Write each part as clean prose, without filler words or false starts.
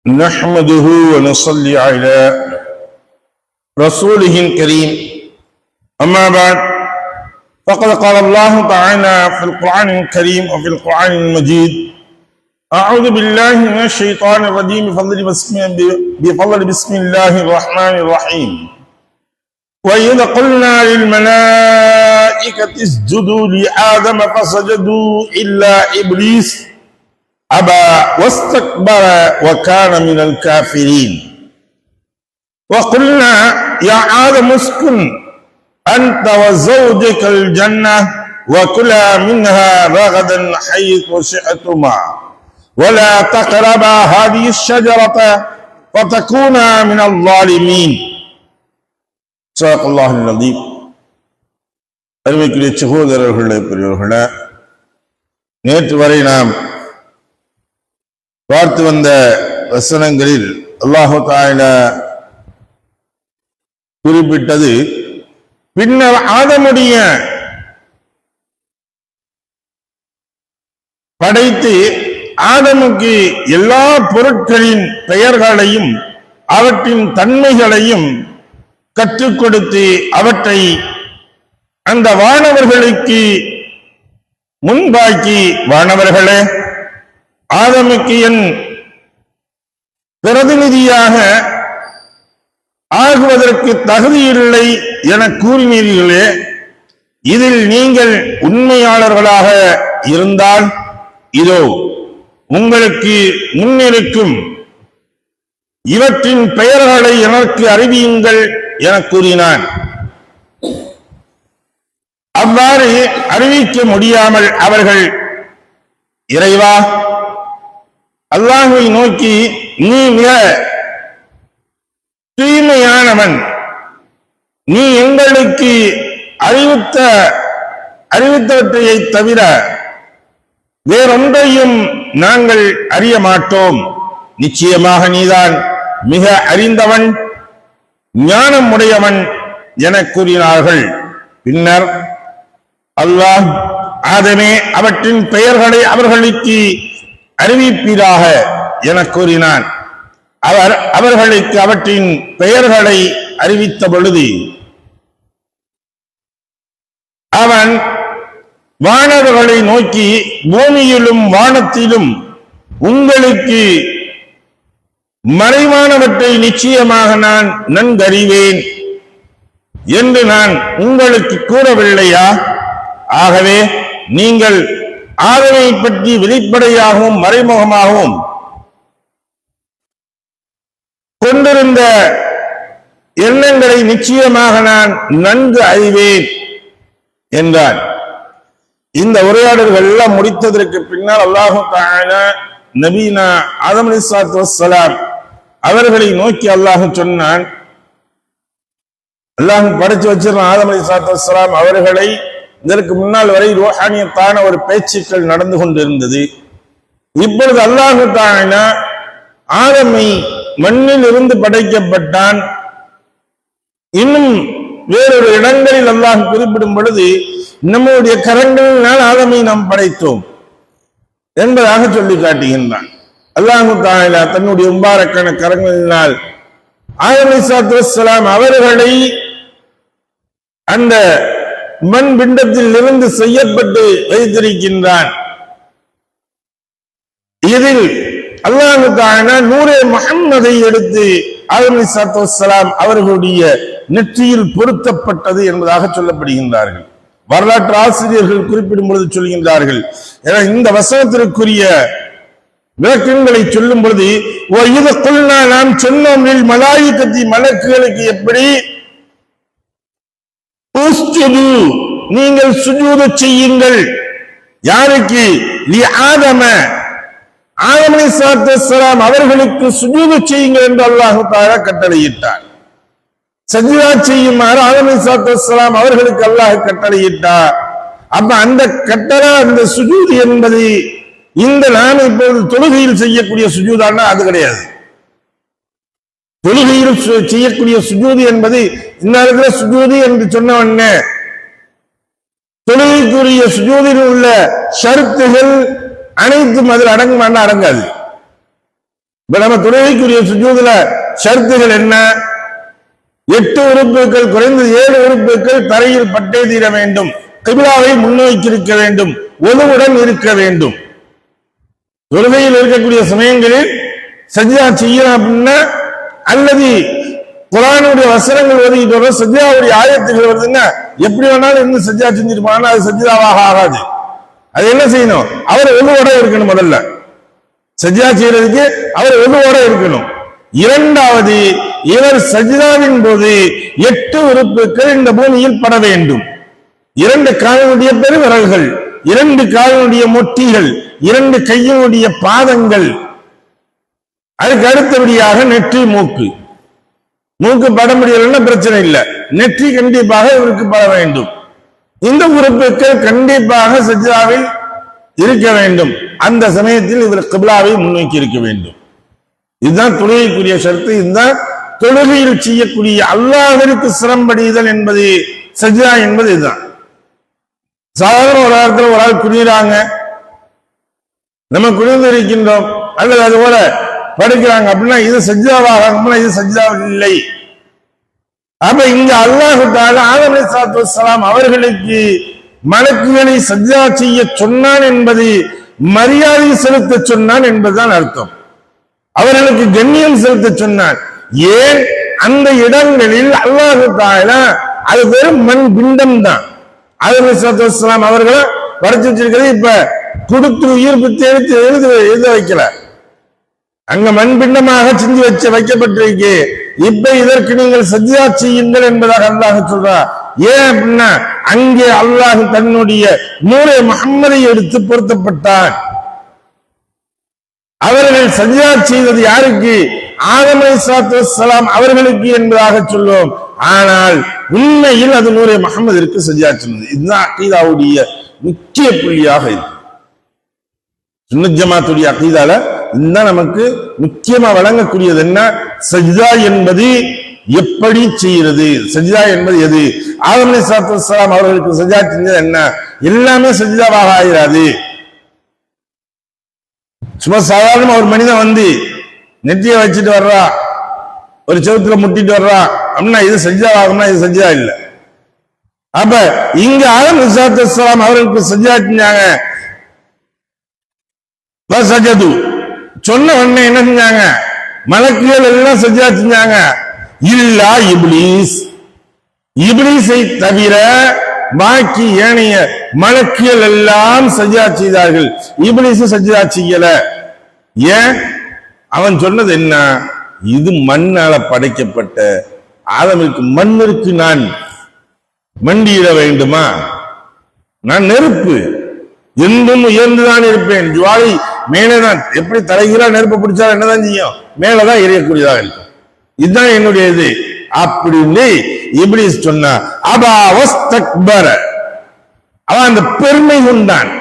نحمده ونصلي على رسوله الكريم أما بعد فقد قال الله تعالى في القرآن الكريم وفي القرآن المجيد أعوذ بالله من الشيطان الرجيم بفضل بسم الله الرحمن الرحيم وإذ قلنا للملائكة اسجدوا لآدم فسجدوا إلا إبليس أبى واستكبر وكان من الكافرين وقلنا يا آدم اسكن أنت وزوجك الجنة وكلا منها رغدا حيث شئتما ولا تقربا هذه الشجرة فتكونا من الظالمين صدق الله العظيم. அருமைக்குரிய சகோதரர்களே பெரியவர்களே, நேற்று வரை நாம் பார்த்து வந்த வசனங்களில் அல்லாஹு தஆலா குறிப்பிட்டது, பின்னர் ஆதமுடைய படைத்து ஆதமுக்கு எல்லா பொருட்களின் பெயர்களையும் அவற்றின் தன்மைகளையும் கற்றுக் கொடுத்து அவற்றை அந்த வானவர்களுக்கு முன்பாக்கி, வானவர்களே, ஆதமுக்கு என் பிரதிநிதியாக ஆகுவதற்கு தகுதியில்லை என கூறினீர்களே, இதில் நீங்கள் உண்மையாளர்களாக இருந்தால் இதோ உங்களுக்கு முன்னிருக்கும் இவற்றின் பெயர்களை எனக்கு அறிவியுங்கள் என கூறினான். அவ்வாறு அறிவிக்க முடியாமல் அவர்கள், இறைவா, அல்லாஹ்வை நோக்கி, நீ மிக தூய்மையானவன், நீ எங்களுக்கு அறிவித்தவற்றையை தவிர வேறொன்றையும் நாங்கள் அறிய மாட்டோம், நிச்சயமாக நீதான் மிக அறிந்தவன், ஞானம் உடையவன் என கூறினார்கள். பின்னர் அல்லாஹ், ஆதமே, அவற்றின் பெயர்களை அவர்களுக்கு அறிவிப்பீராக என கூறினான். அவர்களுக்கு அவற்றின் பெயர்களை அறிவித்த பொழுது அவன் வானவர்களை நோக்கி, பூமியிலும் வானத்திலும் உங்களுக்கு மறைவானவற்றை நிச்சயமாக நான் நன்கறிவேன் என்று நான் உங்களுக்கு கூறவில்லையா? ஆகவே நீங்கள் ஆதமை பற்றி வெளிப்படையாகவும் மறைமுகமாகவும் கொண்டிருந்த எண்ணங்களை நிச்சயமாக நான் நன்கு அறிவேன் என்றான். இந்த உரையாடல்கள் எல்லாம் முடித்ததற்கு பின்னால் அல்லாஹு தஆலா நபீனா ஆதம் அலைஹிஸ்ஸலாத்து வஸ்ஸலாம் அவர்களை நோக்கி அல்லாஹ் சொன்னான், அல்லாஹ் படைச்சு வச்சிருந்தான் ஆதம் அலைஹிஸ்ஸலாத்து வஸ்ஸலாம் அவர்களை. இதற்கு முன்னால் வரை ரூஹானியத்தான ஒரு பேச்சுக்கள் நடந்து கொண்டிருந்தது. இப்பொழுது அல்லாஹ் தஆலா ஆதமை மண்ணில் இருந்து படைக்கப்பட்டான். இன்னும் வேறொரு இடங்களில் அல்லாஹ் குறிப்பிடும் பொழுது, நம்முடைய கரங்களினால் ஆதமை நாம் படைத்தோம் என்பதாக சொல்லி காட்டுகின்றான். அல்லாஹு தஆலா தன்னுடைய முபாரக்கான கரங்களினால் ஆதம் அலைஹிஸ்ஸலாத்து வஸ்ஸலாம் அவர்களை அந்த மண் பிண்டத்தில் இருந்து செய்யப்பட்டு வைத்திருக்கின்றான். இதில் அல்லாஹு தஆலா நூரே முஹம்மதை எடுத்து ஆதம் அலைஹிஸ்ஸலாத்து வஸ்ஸலாம் அவர்களுடைய நெற்றியில் பொருத்தப்பட்டது என்பதாக சொல்லப்படுகின்றார்கள். வரலாற்று ஆசிரியர்கள் குறிப்பிடும் பொழுது சொல்கின்றார்கள், இந்த வசனத்திற்குரிய விளக்கங்களை சொல்லும் பொழுது, நாம் சொன்னோம் மலாயிகத்தி மலக்குகளுக்கு எப்படி நீங்கள் சுஜூது செய்யுங்கள், யாருக்கு? ஆதம் அலைஹிஸ்ஸலாத்து வஸ்ஸலாம் அவர்களுக்கு சுஜூது செய்யுங்கள் என்று அல்லாஹ் தஆலா கட்டளையிட்டார். சஜ்தா செய்யுமாறு ஆதம் அலைஹிஸ்ஸலாத்து வஸ்ஸலாம் அவர்களுக்கு அல்லாஹ் கட்டளையிட்டார். அப்ப அந்த கட்டளை, அந்த சுஜூது என்பது இந்த நாம் இப்போது தொழுகையில் செய்யக்கூடிய சுஜூதானா அது கிடையாது. தொழுகையில் செய்யக்கூடிய சுஜூது என்பது இந்த இடத்துல சுஜூது என்று சொன்ன உடனே தொழுகைக்குரிய சுஜூதில் உள்ள ஷர்த்துகள் அனைத்தும் அதில் அடங்குமானா அடங்காது. நம்ம தொழுகைக்குரிய சுஜூதுல ஷர்த்துகள் என்ன? 8 உறுப்புகள், குறைந்தது 7 உறுப்புகள் தரையில் பட்டே தீர வேண்டும், கிப்லாவை முன்னோக்கி இருக்க வேண்டும், ஒழுவுடன் இருக்க வேண்டும். தொழுகையில் இருக்கக்கூடிய சமயங்களில் சஜ்ஜா செய்யலாம் அப்படின்னா, அல்லது குர்ஆனுடைய வசனங்கள் ஓதிட்டு வர சஜ்ஜாவுடைய ஆயத்துகள் வருதுன்னா எப்படி வேணாலும் இருந்து சஜ்ஜா செஞ்சிருப்பாங்க, அது சஜ்ஜாவாக ஆகாது. அது என்ன செய்யணும்? அவர் ஒழுவோட இருக்கணும். முதல்ல சஜ்ஜா செய்யறதுக்கு அவர் ஒழுவோட இருக்கணும். இரண்டாவது, இவர் சஜ்ஜாவின் போது 8 உறுப்புகள் இந்த பூமியில் பட வேண்டும். 2 காலினுடைய பெருவிரல்கள், 2 காலினுடைய மொட்டிகள், 2 கையினுடைய பாதங்கள், அதுக்கு அடுத்தபடியாக நெற்றி, மூக்கு. மூக்கு பட முடியலன்னா பிரச்சனை இல்லை, நெற்றி கண்டிப்பாக இவருக்கு பட வேண்டும். இந்த உறுப்புகள் கண்டிப்பாக சஜ்ஜாவில் இருக்க வேண்டும். அந்த சமயத்தில் இவர் கிப்லாவை முன்னோக்கி இருக்க வேண்டும். இதுதான் தொழுகைக்குரிய ஷர்த்து. இதுதான் தொழுகையில் செய்யக்கூடிய அல்லாஹ்விற்கு சிரம்படிதல் என்பது, சஜ்ஜா என்பது இதுதான். சாதாரண ஒரு இடத்துல ஒரு ஆள் குனிறாங்க, நம்ம குனிந்து இருக்கின்றோம், அல்லது அது போல படுக்கிறாங்க அப்படின்னா இது சஜ்ஜாவாக, இது சஜ்ஜா இல்லை. அப்ப இங்க அல்லாஹ் தஆலா ஆதம் அலைஹிஸ்ஸலாத்து வஸ்ஸலாம் அவர்களுக்கு மலக்குகளை சஜ்ஜா செய்ய சொன்னான் என்பது மரியாதை செலுத்த சொன்னான் என்பதுதான் அர்த்தம். அவர்களுக்கு கண்ணியம் செலுத்த சொன்னான். ஏன்? அந்த இடங்களில் அல்லாஹ் தஆலா அது வெறும் மண் பிண்டம் தான். ஆதம் அலைஹிஸ்ஸலாத்து வஸ்ஸலாம் அவர்களை படைச்சு வச்சிருக்கிறது இப்ப கொடுத்து உயிர் பித்து எடுத்து எழுத வைக்கல, அங்க மண்பிண்டமாக செஞ்சு வைக்கப்பட்டிருக்கு. இப்ப இதற்கு நீங்கள் சஜ்ஜா செய்யுங்கள் என்பதாக அல்லாஹ் சொல்றார். ஏன் அப்படின்னா அங்கே அல்லாஹ் தன்னுடைய நூரை முஹம்மதை எடுத்து பொருத்தப்பட்டான். அவர்கள் சஜ்ஜா செய்தது யாருக்கு? ஆதம் அலைஹிஸ்ஸலாத்து வஸ்ஸலாம் அவர்களுக்கு என்பதாக சொல்லுவோம். ஆனால் உண்மையில் அது நூரை முஹம்மதிற்கு சஜ்ஜா சொன்னது. இதுதான் அகீதாவுடைய முக்கிய புள்ளியாக இருக்கு. சுன்னத் ஜமாத்துடைய அகீதால இதுதான் நமக்கு முக்கியமா வழங்கக்கூடியது. என்ன? சஜ்தா என்பது எப்படி செய்யறது, சஜ்தா என்பது எது? ஆதம் அலைஹிஸ்ஸலாத்து வஸ்ஸலாம் அவர்களுக்கு சஜ்தா செஞ்சது என்ன? எல்லாமே சஜ்தாவாக ஆகிறாது. சும்மா சாதாரண ஒரு மனிதன் வந்து நெற்றியை வச்சுட்டு வர்றா, ஒரு செவுத்துல முட்டிட்டு வர்றா அப்படின்னா இது சஜ்தாவாகும்னா இது சஜ்தா இல்லை. அப்ப இங்க ஆதம் அலைஹிஸ்ஸலாத்து வஸ்ஸலாம் அவர்களுக்கு சஜ்தா செஞ்சாங்க. சொன்ன உடனே என்ன செஞ்சாங்க? மலக்குகள் எல்லாம் சஜ்ஜா செஞ்சாங்க. இல்லா இப்லீஸ், இப்லீஸை தவிர பாக்கி ஏனைய மலக்குகள் எல்லாம் சஜ்ஜா செய்தார்கள். இப்லீஸ் சஜ்ஜா செய்யல. ஏன்? அவன் சொன்னது என்ன? இது மண்ணால படைக்கப்பட்ட ஆதமிற்கு, மண்ணிற்கு நான் மண்டியிட வேண்டுமா? நான் நெருப்பு, என்றும் உயர்ந்துதான் இருப்பேன். ஜுவாலை மேலேதான், எப்படி தலைகீழா நெருப்பு பிடிச்சாலும் என்னதான் செய்யும்? மேலதான் எரியக்கூடியதாக இருக்கும். இதுதான் என்னுடைய இது அப்படின்னு இப்லீஸ் சொன்னா. அபா வஸ்தக்பர, அவன் அந்த பெருமை கொண்டான்.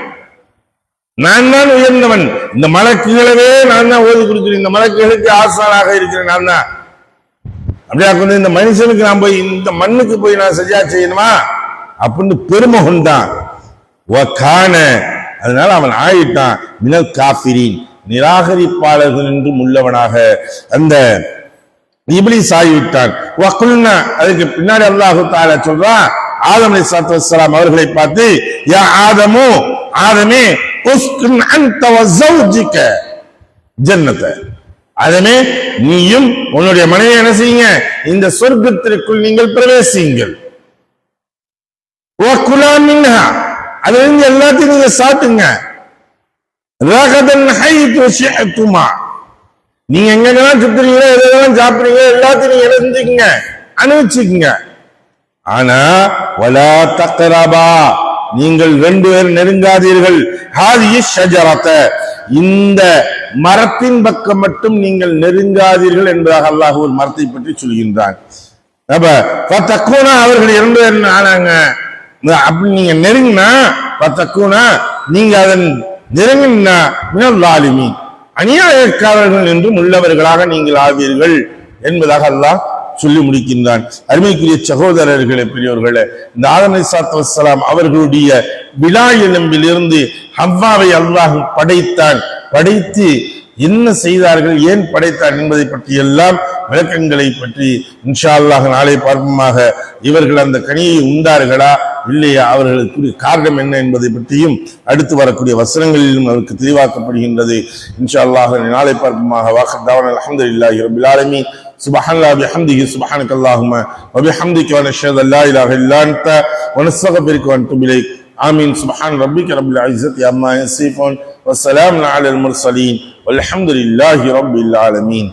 நான் தான் உயர்ந்தவன், இந்த மலக்குகளவே நான் தான் ஓதி கொடுக்கிறேன், இந்த மலக்குகளுக்கு ஆசானாக இருக்கிறேன் நான் தான். அப்படியா கொஞ்சம் இந்த மனுஷனுக்கு நான் போய் இந்த மண்ணுக்கு போய் நான் சஜ்ஜா செய்யணுமா அப்படின்னு பெருமை கொண்டான். அதனால அவன் ஆயிட்டான் மினல் காஃபிரீன், நிராகரிப்பாளர்கள் என்றும் உள்ளவனாக அந்த இப்லீஸ் ஆகிவிட்டான். வகுல்னா, அதுக்கு பின்னாடி அல்லாஹ் தஆலா சொல்றான் ஆதம் அலைஹிஸ்ஸலாத்து வஸ்ஸலாம் அவர்களை பார்த்து, யா ஆதமு, ஆதமே, உஸ்குன் அன்த வ ஸௌஜுக ஜன்னத, ஆதமே நீயும் உன்னுடைய மனைவி என்ன செய்யுங்க? இந்த சொர்க்கத்திற்குள் நீங்கள் பிரவேசியுங்கள். வகுலா மின்ஹா, அதுல இருந்து எல்லாத்தையும் நீங்க சாப்பிட்டுங்க. ரகதன் ஹைது ஷிஅதுமா, நீங்க எங்கெல்லாம் சுத்துறீங்களோ எதெல்லாம் சாப்பிடுறீங்க எல்லாத்தையும் நீங்க எழுந்துக்குங்க, அனுபவிச்சுக்குங்க. ஆனா வலா தக்ரபா, நீங்கள் 2 பேர் நெருங்காதீர்கள். ஹாதிஹி ஷஜரத, இந்த மரத்தின் பக்கம் மட்டும் நீங்கள் நெருங்காதீர்கள் என்பதாக அல்லாஹ் ஒரு மரத்தை பற்றி சொல்கின்றான். அப்ப ஃபதகுனா, அவர்கள் 2 பேர் ஆனாங்க. அப்படி நீங்க நெருங்கினா பத்தக்கூனா, நீங்க அதன் நெருங்கினா மினல் ஸாலிமீன், அநியாயக்காரர்கள் என்றும் உள்ளவர்களாக நீங்கள் ஆவீர்கள் என்பதாக அல்லாஹ் சொல்லி முடிக்கின்றான். அருமைக்குரிய சகோதரர்களே, பெரியோர்களே, இந்த ஆதம் அலைஹிஸ்ஸலாத்து வஸ்ஸலாம் அவர்களுடைய விலா எலும்பிலிருந்து ஹவ்வாவை அல்லாஹ் படைத்தான். படைத்து என்ன செய்தார்கள், ஏன் படைத்தார் என்பதை பற்றி எல்லாம் விளக்கங்களை பற்றி இன்ஷா அல்லாஹ் நாளை பார்ப்போமாக. இவர்கள் அந்த கனியை உண்டார்களா இல்லையா, அவர்களுக்கு காரணம் என்ன என்பதை பற்றியும் அடுத்து வரக்கூடிய வசனங்களிலும் அவருக்கு தெளிவாக்கப்படுகின்றது. இன்ஷா அல்லாஹ் நாளை பார்ப்போமாக. வாஹ்தாவனா அல்ஹம்துலில்லாஹி ரப்பில் ஆலமீன். சுப்ஹானல்லாஹி பிஹம்திஹி சுப்ஹானக்கல்லாஹும்ம வ பிஹம்திக வ நஷ்ஹது அல்லா இலாஹா இல்லா அன்த வ நஸ்தக்ஃபிருக வ நதுபு இலைக். ஆமீன். சுப்ஹான ரப்பிக ரப்பில் இஸ்ஸத்தி அம்மா யசிஃபூன் வ ஸலாமுன் அலல் முர்ஸலீன் வல்ஹம்துலில்லாஹி ரப்பில் ஆலமீன்.